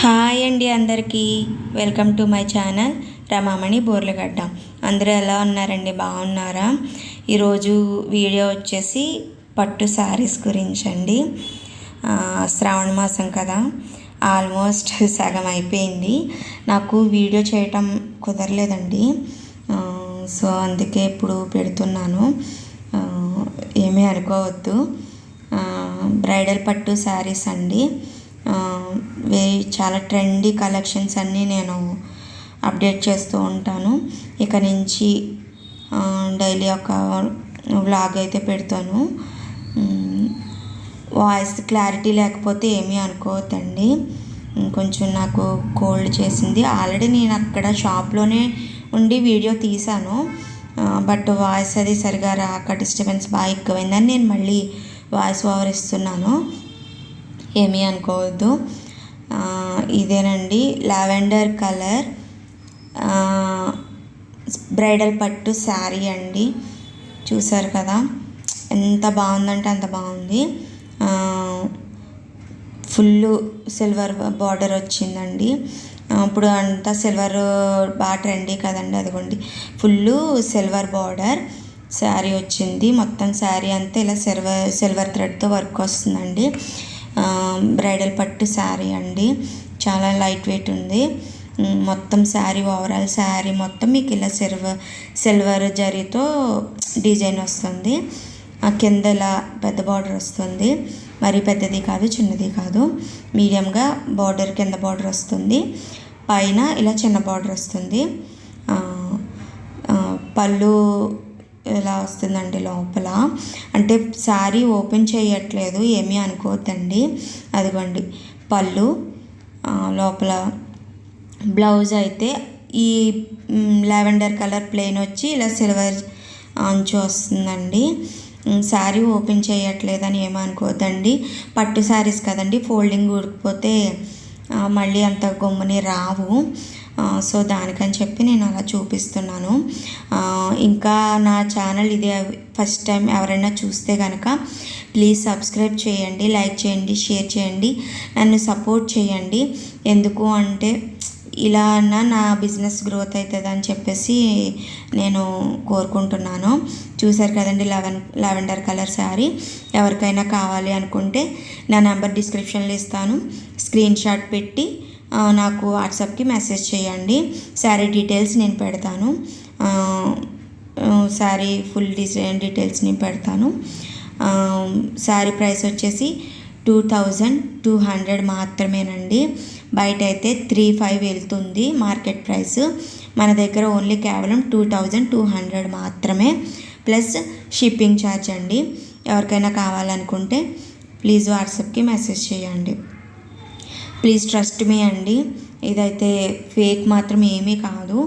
Hi అండి అందరికీ welcome to my channel Ramamani Borlagadda. అందరూ ఎలా ఉన్నారండి, బాగున్నారా? ఈరోజు వీడియో వచ్చేసి పట్టు శారీస్ గురించి అండి. శ్రావణ మాసం కదా, ఆల్మోస్ట్ సగం అయిపోయింది. నాకు వీడియో చేయటం కుదరలేదండి, సో అందుకే ఇప్పుడు పెడుతున్నాను. ఏమీ అనుకోవద్దు. బ్రైడల్ పట్టు శారీస్ అండి. చాలా ట్రెండీ కలెక్షన్స్ అన్నీ నేను అప్డేట్ చేస్తూ ఉంటాను. ఇక నుంచి డైలీ ఒక వ్లాగ్ అయితే పెడతాను. వాయిస్ క్లారిటీ లేకపోతే ఏమీ అనుకోవద్దండి, కొంచెం నాకు కోల్డ్ చేసింది. ఆల్రెడీ నేను అక్కడ షాప్లోనే ఉండి వీడియో తీశాను, బట్ వాయిస్ అది సరిగా రాక డిస్టర్బెన్స్ బాగా ఎక్కువైందని నేను మళ్ళీ వాయిస్ ఓవర్ ఇస్తున్నాను. ఏమీ అనుకోవద్దు. ఇదేనండి లావెండర్ కలర్ బ్రైడల్ పట్టు శారీ అండి. చూసారు కదా, ఎంత బాగుందంటే అంత బాగుంది. ఫుల్ సిల్వర్ బార్డర్ వచ్చిందండి. ఇప్పుడు అంతా సిల్వర్ బాగా ట్రెండీ కదండి, అదిగోండి ఫుల్ సిల్వర్ బార్డర్ శారీ వచ్చింది. మొత్తం శారీ అంతా ఇలా సిల్వర్ థ్రెడ్తో వర్క్ వస్తుందండి. బ్రైడల్ పట్టు శారీ అండి, చాలా లైట్ వెయిట్ ఉంది. మొత్తం శారీ, ఓవరాల్ శారీ మొత్తం మీకు ఇలా సిల్వర్ జరీతో డిజైన్ వస్తుంది. కింద ఇలా పెద్ద బార్డర్ వస్తుంది, మరి పెద్దది కాదు చిన్నది కాదు, మీడియంగా బార్డర్, కింద బార్డర్ వస్తుంది. పైన ఇలా చిన్న బార్డర్ వస్తుంది. పళ్ళు ఇలా వస్తుందండి లోపల. అంటే శారీ ఓపెన్ చేయట్లేదు, ఏమీ అనుకోవద్దండి. అదిగోండి పళ్ళు, లోపల బ్లౌజ్ అయితే ఈ లావెండర్ కలర్ ప్లెయిన్ వచ్చి ఇలా సిల్వర్ అంచు వస్తుందండి. శారీ ఓపెన్ చేయట్లేదని ఏమీ అనుకోవద్దండి. పట్టు శారీస్ కదండి, ఫోల్డింగ్ ఊడిపోతే మళ్ళీ అంత గమ్ముని రావు. సో దానికని చెప్పి నేను అలా చూపిస్తున్నాను. ఇంకా నా ఛానల్ ఇదే ఫస్ట్ టైం ఎవరైనా చూస్తే కనుక ప్లీజ్ సబ్స్క్రైబ్ చేయండి, లైక్ చేయండి, షేర్ చేయండి, నన్ను సపోర్ట్ చేయండి. ఎందుకు అంటే ఇలా అన్నా నా బిజినెస్ గ్రోత్ అవుతుంది అని చెప్పేసి నేను కోరుకుంటున్నాను. చూసారు కదండి లావెండర్ కలర్ శారీ. ఎవరికైనా కావాలి అనుకుంటే నా నెంబర్ డిస్క్రిప్షన్లో ఇస్తాను, స్క్రీన్ షాట్ పెట్టి నాకు వాట్సాప్కి మెసేజ్ చేయండి. శారీ డీటెయిల్స్ నేను పెడతాను, శారీ ఫుల్ డిజైన్ డీటెయిల్స్ నేను పెడతాను. శారీ ప్రైస్ వచ్చేసి 2200 మాత్రమేనండి. బయట అయితే 3500 వెళ్తుంది మార్కెట్ ప్రైస్. మన దగ్గర ఓన్లీ కేవలం 2200 మాత్రమే, ప్లస్ షిప్పింగ్ ఛార్జ్ అండి. ఎవరికైనా కావాలనుకుంటే ప్లీజ్ వాట్సాప్కి మెసేజ్ చేయండి. ప్లీజ్ ట్రస్ట్ మీ అండి, ఇదైతే ఫేక్ మాత్రం ఏమీ కాదు.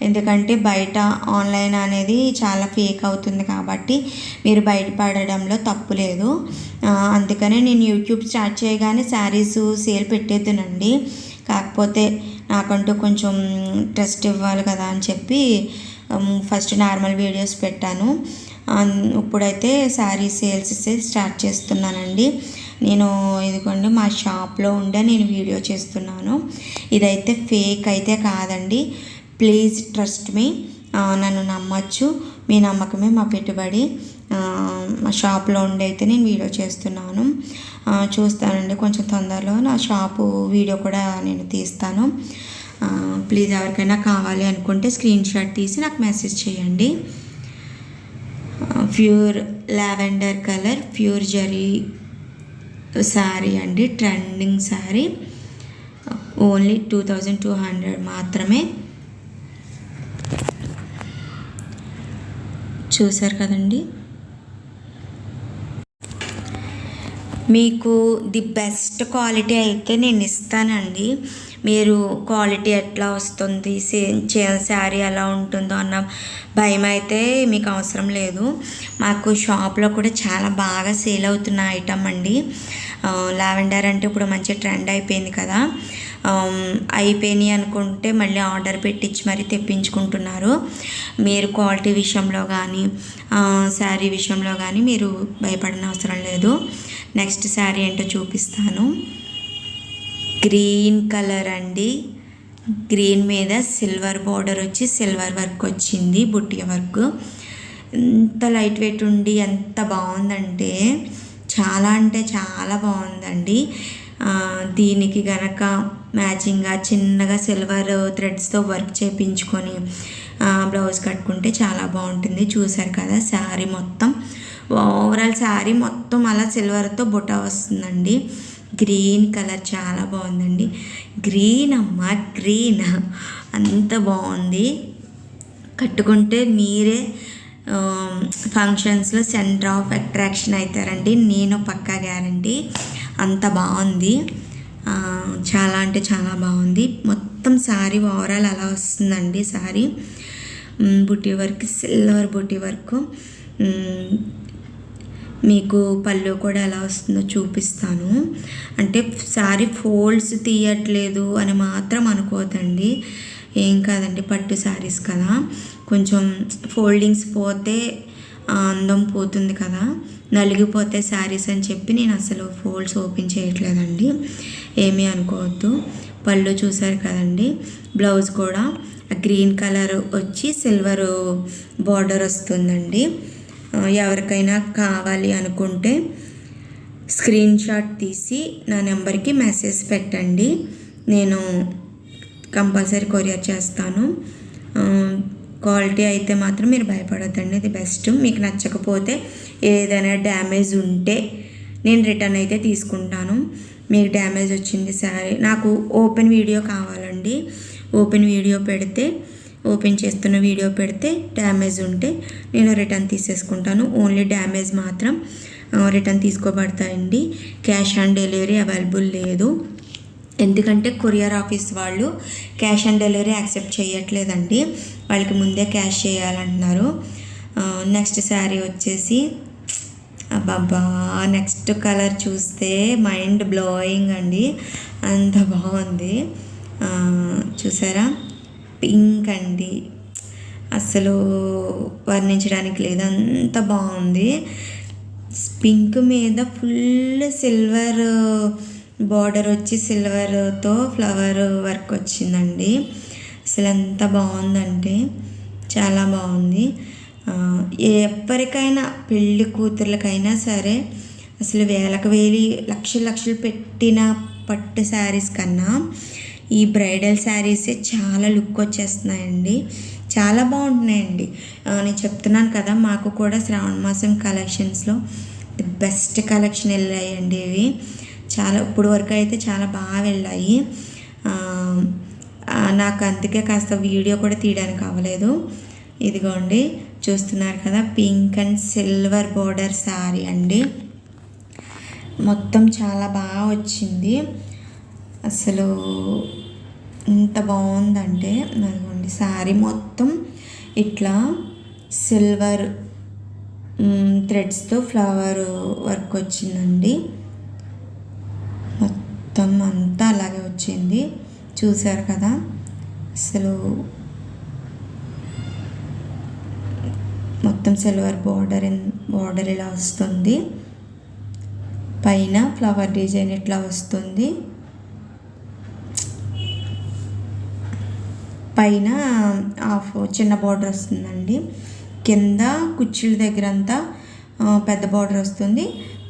ఎందుకంటే బయట ఆన్లైన్ అనేది చాలా ఫేక్ అవుతుంది కాబట్టి మీరు బయటపడడంలో తప్పు లేదు. అందుకనే నేను యూట్యూబ్ స్టార్ట్ చేయగానే శారీస్ సేల్ పెట్టేద్దునండి. కాకపోతే నాకంటూ కొంచెం ట్రస్ట్ ఇవ్వాలి కదా అని చెప్పి ఫస్ట్ నార్మల్ వీడియోస్ పెట్టాను. ఇప్పుడైతే శారీ సేల్స్ స్టార్ట్ చేస్తున్నానండి. నేను ఇదిగోండి మా షాప్లో ఉండే నేను వీడియో చేస్తున్నాను. ఇదైతే ఫేక్ అయితే కాదండి, ప్లీజ్ ట్రస్ట్ మీ. నన్ను నమ్మచ్చు, మీ నమ్మకమే మా పెట్టుబడి. మా షాప్లో ఉండి అయితే నేను వీడియో చేస్తున్నాను. చూస్తానండి కొంచెం తొందరలో నా షాపు వీడియో కూడా నేను తీస్తాను. ప్లీజ్ ఎవరికైనా కావాలి అనుకుంటే స్క్రీన్ షాట్ తీసి నాకు మెసేజ్ చేయండి. Pure lavender colour pure zari sari అండి, ట్రెండింగ్ శారీ. ఓన్లీ 2200 మాత్రమే. చూసారు కదండి, మీకు ది బెస్ట్ క్వాలిటీ అయితే నేను ఇస్తానండి. మీరు క్వాలిటీ ఎట్లా వస్తుంది, శారీ ఎలా ఉంటుందో అన్న భయం అయితే మీకు అవసరం లేదు. మాకు షాప్లో కూడా చాలా బాగా సేల్ అవుతున్న ఐటమ్ అండి. లావెండర్ అంటే ఇప్పుడు మంచి ట్రెండ్ అయిపోయింది కదా, అయిపోయినాయి అనుకుంటే మళ్ళీ ఆర్డర్ పెట్టించి మరీ తెప్పించుకుంటున్నారు. మీరు క్వాలిటీ విషయంలో కానీ శారీ విషయంలో కానీ మీరు భయపడిన అవసరం లేదు. నెక్స్ట్ శారీ ఏంటో చూపిస్తాను. గ్రీన్ కలర్ అండి. గ్రీన్ మీద సిల్వర్ బార్డర్ వచ్చి సిల్వర్ వర్క్ వచ్చింది, బుట్టియ వర్క్. ఎంత లైట్ వెయిట్ ఉండి ఎంత బాగుందంటే చాలా అంటే చాలా బాగుందండి. దీనికి గనక మ్యాచింగ్గా చిన్నగా సిల్వర్ థ్రెడ్స్తో వర్క్ చేయించుకొని బ్లౌజ్ కట్టుకుంటే చాలా బాగుంటుంది. చూసారు కదా శారీ మొత్తం, ఓవరాల్ శారీ మొత్తం అలా సిల్వర్తో బుట్ట వస్తుందండి. గ్రీన్ కలర్ చాలా బాగుందండి. గ్రీన్ అమ్మ, గ్రీన్ అంత బాగుంది. కట్టుకుంటే మీరే ఫంక్షన్స్లో సెంటర్ ఆఫ్ అట్రాక్షన్ అవుతారండి, నేను పక్కా గ్యారంటీ. అంత బాగుంది, చాలా అంటే చాలా బాగుంది. మొత్తం శారీ ఓవరాల్ అలా వస్తుందండి. శారీ బుట్టి వర్క్, సిల్వర్ బుట్టి వర్క్. మీకు పళ్ళు కూడా ఎలా వస్తుందో చూపిస్తాను. అంటే శారీ ఫోల్డ్స్ తీయట్లేదు అని మాత్రం అనుకోవద్దండి, ఏం కాదండి, పట్టు శారీస్ కదా, కొంచెం ఫోల్డింగ్స్ పోతే అందం పోతుంది కదా, నలిగిపోతే శారీస్ అని చెప్పి నేను అసలు ఫోల్డ్స్ ఓపెన్ చేయట్లేదండి, ఏమీ అనుకోవద్దు. పళ్ళు చూసారు కదండి. బ్లౌజ్ కూడా గ్రీన్ కలర్ వచ్చి సిల్వర్ బార్డర్ వస్తుందండి. ఎవరికైనా కావాలి అనుకుంటే స్క్రీన్ షాట్ తీసి నా నెంబర్కి మెసేజ్ పెట్టండి, నేను కంపల్సరీ కొరియర్ చేస్తాను. క్వాలిటీ అయితే మాత్రం మీరు భయపడొద్దండి, ఇది బెస్ట్. మీకు నచ్చకపోతే ఏదైనా డ్యామేజ్ ఉంటే నేను రిటర్న్ అయితే తీసుకుంటాను. మీకు డ్యామేజ్ వచ్చింది శారీ, నాకు ఓపెన్ వీడియో కావాలండి. ఓపెన్ వీడియో పెడితే, ఓపెన్ చేస్తున్న వీడియో పెడితే డ్యామేజ్ ఉంటే నేను రిటర్న్ తీసేసుకుంటాను. ఓన్లీ డ్యామేజ్ మాత్రం రిటర్న్ తీసుకోబడతాయండి. క్యాష్ ఆన్ డెలివరీ అవైలబుల్ లేదు, ఎందుకంటే కొరియర్ ఆఫీస్ వాళ్ళు క్యాష్ ఆన్ డెలివరీ యాక్సెప్ట్ చేయట్లేదండి, వాళ్ళకి ముందే క్యాష్ చేయాలంటున్నారు. నెక్స్ట్ శారీ వచ్చేసి అబ్బాబ్బా, నెక్స్ట్ కలర్ చూస్తే మైండ్ బ్లోయింగ్ అండి, అంత బాగుంది. చూసారా, పింక్ అండి, అసలు వర్ణించడానికి లేదు, అంత బాగుంది. పింక్ మీద ఫుల్ సిల్వర్ బార్డర్ వచ్చి సిల్వర్తో ఫ్లవర్ వర్క్ వచ్చిందండి. అసలు ఎంత బాగుందంటే చాలా బాగుంది. ఎవరికైనా పెళ్ళి కూతుర్లకైనా సరే అసలు వేలకు వేలి లక్షలు లక్షలు పెట్టిన పట్టు శారీస్ కన్నా ఈ బ్రైడల్ శారీసే చాలా లుక్ వచ్చేస్తున్నాయండి, చాలా బాగుంటున్నాయండి. నేను చెప్తున్నాను కదా, మాకు కూడా శ్రావణ మాసం కలెక్షన్స్లో ది బెస్ట్ కలెక్షన్ వెళ్ళాయండి ఇవి. చాలా ఇప్పుడు వరకు అయితే చాలా బాగా వెళ్ళాయి. నాకు అందుకే కాస్త వీడియో కూడా తీయడానికి అవ్వలేదు. ఇదిగోండి చూస్తున్నారు కదా, pink and silver border sari అండి, మొత్తం చాలా బాగా వచ్చింది. అసలు ఎంత బాగుందంటే, అదిగోండి శారీ మొత్తం ఇట్లా సిల్వర్ థ్రెడ్స్తో ఫ్లవర్ వర్క్ వచ్చిందండి, మొత్తం అంతా అలాగే వచ్చింది. చూసారు కదా, అసలు మొత్తం సిల్వర్ బార్డర్ ఇలా వస్తుంది, పైన ఫ్లవర్ డిజైన్ ఇట్లా వస్తుంది, పైన హాఫ్ చిన్న బార్డర్ వస్తుందండి, కింద కుర్చీల దగ్గర అంతా పెద్ద బార్డర్ వస్తుంది,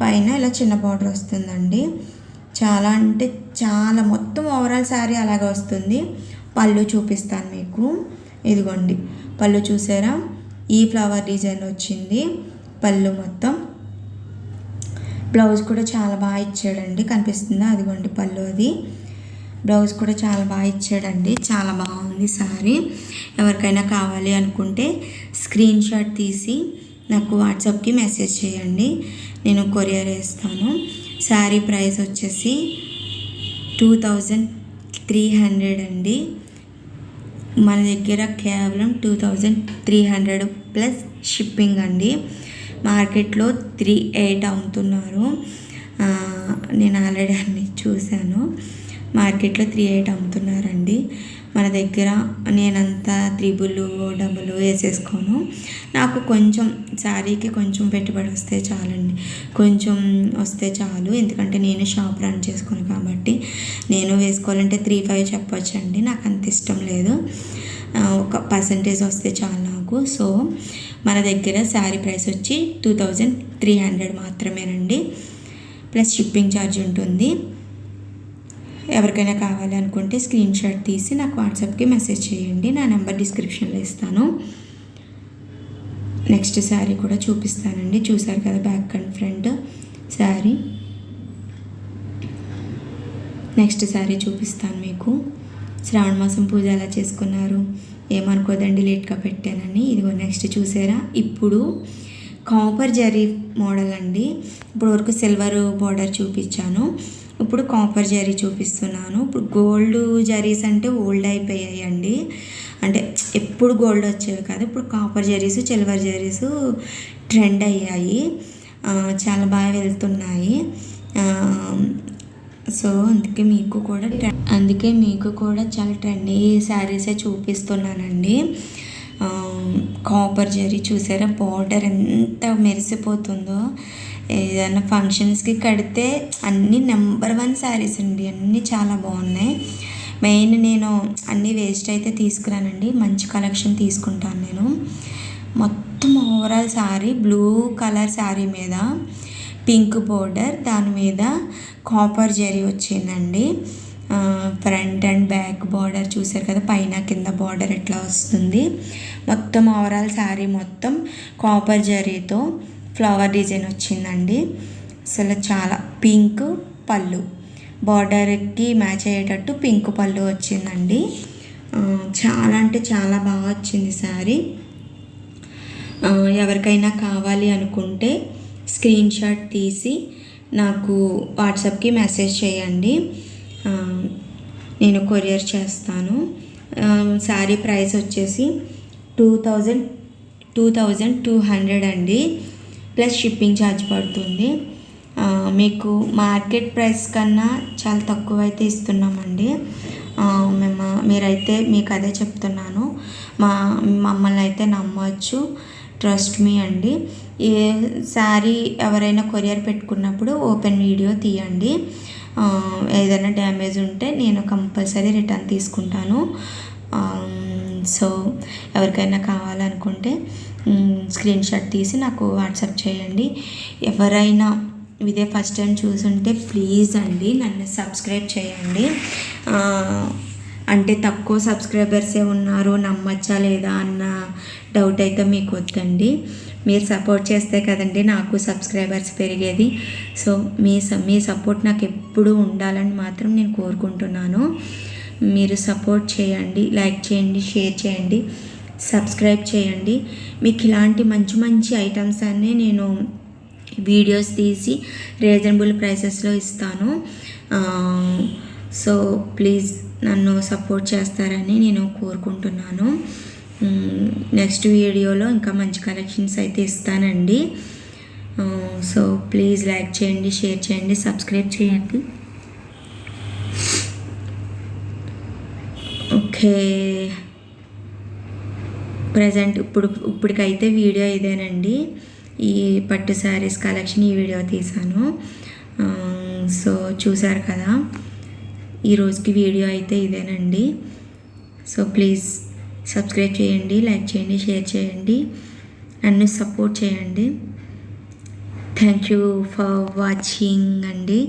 పైన ఇలా చిన్న బార్డర్ వస్తుందండి. చాలా అంటే చాలా, మొత్తం ఓవరాల్ శారీ అలాగే వస్తుంది. పళ్ళు చూపిస్తాను మీకు, ఇదిగోండి పళ్ళు చూసారా, ఈ ఫ్లవర్ డిజైన్ వచ్చింది పళ్ళు మొత్తం. బ్లౌజ్ కూడా చాలా బాగా ఇచ్చాడండి, కనిపిస్తుందా, అదిగోండి పళ్ళు, అది బ్లౌజ్ కూడా చాలా బాగా ఇచ్చాడండి, చాలా బాగుంది శారీ. ఎవరికైనా కావాలి అనుకుంటే స్క్రీన్ షాట్ తీసి నాకు వాట్సాప్కి మెసేజ్ చేయండి, నేను కొరియర్ వేస్తాను. శారీ ప్రైస్ వచ్చేసి 2300 అండి, మన దగ్గర కేవలం 2300 ప్లస్ షిప్పింగ్ అండి. మార్కెట్లో 38 అమ్ముతున్నారు, నేను ఆల్రెడీ అన్ని చూశాను. మార్కెట్లో 3.8 అమ్ముతున్నారండి. మన దగ్గర నేనంతా 3 వేసేసుకోను. నాకు కొంచెం శారీకి కొంచెం పెట్టుబడి వస్తే చాలండి, కొంచెం వస్తే చాలు. ఎందుకంటే నేను షాప్ రన్ చేసుకోను కాబట్టి నేను వేసుకోవాలంటే 3.5 చెప్పొచ్చండి. నాకు అంత ఇష్టం లేదు, ఒక పర్సంటేజ్ వస్తే చాలు నాకు. సో మన దగ్గర శారీ ప్రైస్ వచ్చి 2300 మాత్రమేనండి, ప్లస్ షిప్పింగ్ ఛార్జ్ ఉంటుంది. ఎవరికైనా కావాలి అనుకుంటే స్క్రీన్ షాట్ తీసి నాకు వాట్సాప్కి మెసేజ్ చేయండి, నా నెంబర్ డిస్క్రిప్షన్లో ఇస్తాను. నెక్స్ట్ శారీ కూడా చూపిస్తానండి. చూసారు కదా back and front sari. Next sari చూపిస్తాను మీకు. శ్రావణ మాసం పూజ ఎలా చేసుకున్నారు ఏమనుకోదండి, లేట్గా పెట్టానని. ఇదిగో నెక్స్ట్ చూసారా, ఇప్పుడు కాపర్ జరీ మోడల్ అండి. ఇప్పుడు వరకు సిల్వర్ బార్డర్ చూపించాను, ఇప్పుడు కాపర్ జరీ చూపిస్తున్నాను. ఇప్పుడు గోల్డ్ జరీస్ అంటే ఓల్డ్ అయిపోయాయి అండి, అంటే ఎప్పుడు గోల్డ్ వచ్చేవి కాదు. ఇప్పుడు copper zaris silver zaris trend అయ్యాయి, చాలా బాగా వెళ్తున్నాయి. సో అందుకే మీకు కూడా చాలా ట్రెండీ శారీసే చూపిస్తున్నానండి. కాపర్ జరీ చూసారా, బార్డర్ ఎంత మెరిసిపోతుందో. ఏదైనా ఫంక్షన్స్కి కడితే అన్నీ నెంబర్ 1 శారీస్ అండి, అన్నీ చాలా బాగున్నాయి. మెయిన్ నేను అన్నీ వేస్ట్ అయితే తీసుకురానండి, మంచి కలెక్షన్ తీసుకుంటాను నేను. మొత్తం overall sari blue colour sari మీద పింక్ బోర్డర్, దాని మీద కాపర్ జరీ వచ్చిందండి. ఫ్రంట్ అండ్ బ్యాక్ బార్డర్ చూసారు కదా, పైన కింద బార్డర్ ఎట్లా వస్తుంది. మొత్తం ఓవరాల్ శారీ మొత్తం కాపర్ జరీతో ఫ్లవర్ డిజైన్ వచ్చిందండి. అసలు చాలా పింక్ పళ్ళు, బార్డర్కి మ్యాచ్ అయ్యేటట్టు పింక్ పళ్ళు వచ్చిందండి. చాలా అంటే చాలా బాగా వచ్చింది శారీ. ఎవరికైనా కావాలి అనుకుంటే స్క్రీన్ షాట్ తీసి నాకు వాట్సాప్కి మెసేజ్ చేయండి, నేను కొరియర్ చేస్తాను. శారీ ప్రైస్ వచ్చేసి 2200 అండి, ప్లస్ షిప్పింగ్ ఛార్జ్ పడుతుంది. మీకు మార్కెట్ ప్రైస్ కన్నా చాలా తక్కువ అయితే ఇస్తున్నామండి. మీకు అదే చెప్తున్నాను, మమ్మల్ని అయితే నమ్మవచ్చు, ట్రస్ట్ మీ అండి. ఏ శారీ ఎవరైనా కొరియర్ పెట్టుకున్నప్పుడు ఓపెన్ వీడియో తీయండి, ఏదైనా డ్యామేజ్ ఉంటే నేను కంపల్సరీ రిటర్న్ తీసుకుంటాను. సో ఎవరికైనా కావాలనుకుంటే స్క్రీన్ షాట్ తీసి నాకు వాట్సాప్ చేయండి. ఎవరైనా ఇదే ఫస్ట్ టైం చూసుంటే ప్లీజ్ అండి నన్ను సబ్స్క్రైబ్ చేయండి. అంటే తక్కువ సబ్స్క్రైబర్సే ఉన్నారు, నమ్మచ్చా లేదా అన్న డౌట్ అయితే మీకు వద్దండి. మీరు సపోర్ట్ చేస్తే కదండి నాకు సబ్స్క్రైబర్స్ పెరిగేది. సో మీ సపోర్ట్ నాకు ఎప్పుడూ ఉండాలని మాత్రం నేను కోరుకుంటున్నాను. మీరు సపోర్ట్ చేయండి, లైక్ చేయండి, షేర్ చేయండి, సబ్స్క్రైబ్ చేయండి. మీకు ఇలాంటి మంచి మంచి ఐటమ్స్ అన్నీ నేను వీడియోస్ తీసి రీజనబుల్ ప్రైసెస్లో ఇస్తాను. సో ప్లీజ్ నన్ను సపోర్ట్ చేస్తారని నేను కోరుకుంటున్నాను. నెక్స్ట్ వీడియోలో ఇంకా మంచి కలెక్షన్స్ అయితే ఇస్తానండి. సో ప్లీజ్ లైక్ చేయండి, షేర్ చేయండి, సబ్స్క్రైబ్ చేయండి. ఓకే, ప్రజెంట్ ఇప్పటికైతే వీడియో ఇదేనండి. ఈ పట్టు శారీస్ కలెక్షన్ ఈ వీడియో తీసాను. సో చూసారు కదా, ఈ రోజుకి వీడియో అయితే ఇదేనండి. సో ప్లీజ్ సబ్స్క్రైబ్ చేయండి, లైక్ చేయండి, షేర్ చేయండి, నన్ను సపోర్ట్ చేయండి. థ్యాంక్ యూ ఫర్ వాచింగ్ అండి,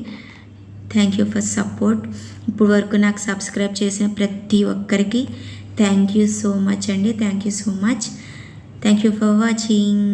థ్యాంక్ యూ ఫర్ సపోర్ట్. ఇప్పుడు వరకు నాకు సబ్స్క్రైబ్ చేసిన ప్రతి ఒక్కరికి థ్యాంక్ యూ సో మచ్ అండి. Thank you so much. Thank you for watching.